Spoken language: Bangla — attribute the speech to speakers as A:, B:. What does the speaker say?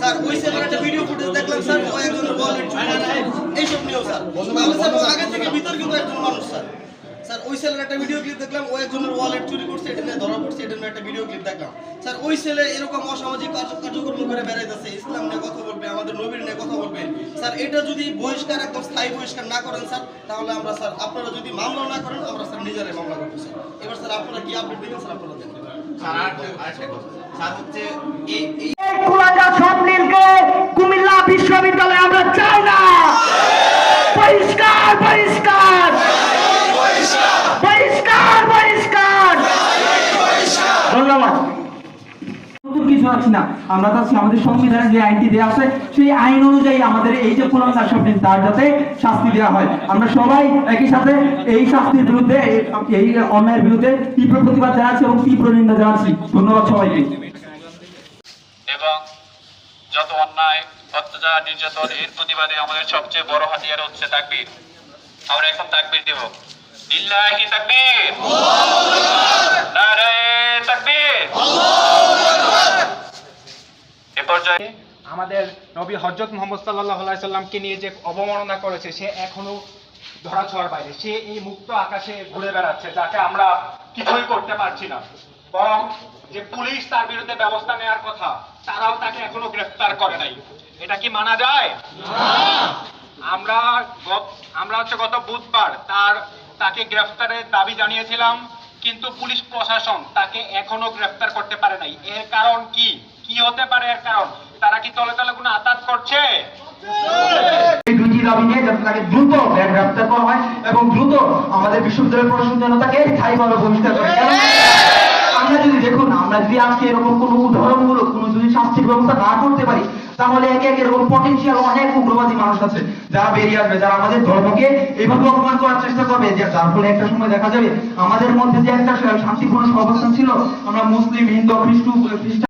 A: স্যার ওই ছেলের একটা ভিডিও ফুটেজ দেখলাম স্যার, ও একজনের ওয়ালেট এইসব নিয়েও স্যার, তাহলে স্যার ও আগে থেকে ভিতর কিন্তু একজন মানুষ স্যার। স্যার ওই ছেলের একটা ভিডিও ক্লিপ দেখলাম, ও একজনের ওয়ালেট চুরি করছে, এটা নিয়ে ধরা পড়ছে, এটা নিয়ে একটা ভিডিও ক্লিপ দেখলাম স্যার। ওই ছেলে এরকম অসামাজিক কার্যক্রম করে বেড়াইতেছে, ইসলাম নিয়ে কথা বলবে, আমাদের নবীর নিয়ে কথা বলবে স্যার। এটা যদি বহিষ্কার, একদম স্থায়ী বহিষ্কার না করেন স্যার, তাহলে আমরা স্যার, আপনারা যদি মামলা না করেন, আমরা স্যার নিজেরাই মামলা করবো স্যার। এবার স্যার আপনারা কি আপডেট দিবেন স্যার, আপনারা দেন স্যার। হচ্ছে এই
B: স্বপ্নিলকে কুমিল্লা বিশ্ববিদ্যালয়ে আমরা চাই না। পরিষ্কার পরিষ্কার পরিষ্কার পরিষ্কার। ধন্যবাদ।
C: কিছু আছি না, আমরা চাচ্ছি আমাদের সংবিধানে যে আইনটি দেওয়া আছে সেই আইন অনুযায়ী আমাদের এই যে কুলাঙ্গার স্বপ্নিল তার যাতে শাস্তি দেওয়া হয়। আমরা সবাই একই সাথে এই শাস্তির বিরুদ্ধে, এই অন্যায়ের বিরুদ্ধে তীব্র প্রতিবাদ জানাচ্ছি এবং তীব্র নিন্দা জানাচ্ছি। ধন্যবাদ সবাইকে।
D: এবং যত অন্যায়, অত্যাচার, নির্যাতন, এর প্রতিবাদে আমাদের সবচেয়ে বড় হাতিয়ার হচ্ছে তাকবীর। আমরা এখন তাকবীর দেব। লিল্লাহি তাকবীর, নারায়ে তাকবীর। এ পর্যায়ে
E: আমাদের নবী হযরত মুহাম্মদ সাল্লাল্লাহু আলাইহি সাল্লামকে নিয়ে যে অবমাননা করেছে, সে এখনো ধরাছোঁয়ার বাইরে। সে এই মুক্ত আকাশে ঘুরে বেড়াচ্ছে, যাকে আমরা কিছুই করতে পারছি না। বরং যে পুলিশ তার বিরুদ্ধে ব্যবস্থা নেওয়ার কথা, তারাও তাকে এখনো গ্রেফতার করে নাই। এটা কি মানা যায়? আমরা হচ্ছে গত বুধবার তাকে গ্রেফতারের দাবি জানিয়েছিলাম, কিন্তু পুলিশ প্রশাসন তাকে এখনো গ্রেফতার করতে পারে নাই। এর কারণ কি? কি হতে পারে এর কারণ? তারা কি তলে তলে কোনো আতাত করছে?
C: এই দুটি দাবি নিয়ে যাতে তাকে দ্রুত গ্রেফতার করা হয় এবং দ্রুত আমাদের বিশ্ববিদ্যালয় প্রশাসন যেন তাকে স্থায়ীভাবে বহিষ্কার করে। আমরা যদি দেখুন, আমরা যদি আজকে এরকম কোনো উদাহরণমূলক কোনো যদি শাস্তির ব্যবস্থা না করতে পারি, তাহলে একে একে এরকম পটেনশিয়াল অনেক উগ্রবাদী মানুষ আছে যারা বেরিয়ে আসবে, যারা আমাদের ধর্মকে এইভাবে অপমান করার চেষ্টা করবে, যার ফলে একটা সময় দেখা যাবে আমাদের মধ্যে যে একটা শান্তিপূর্ণ অবস্থান ছিল, আমরা মুসলিম, হিন্দু, খ্রিস্টান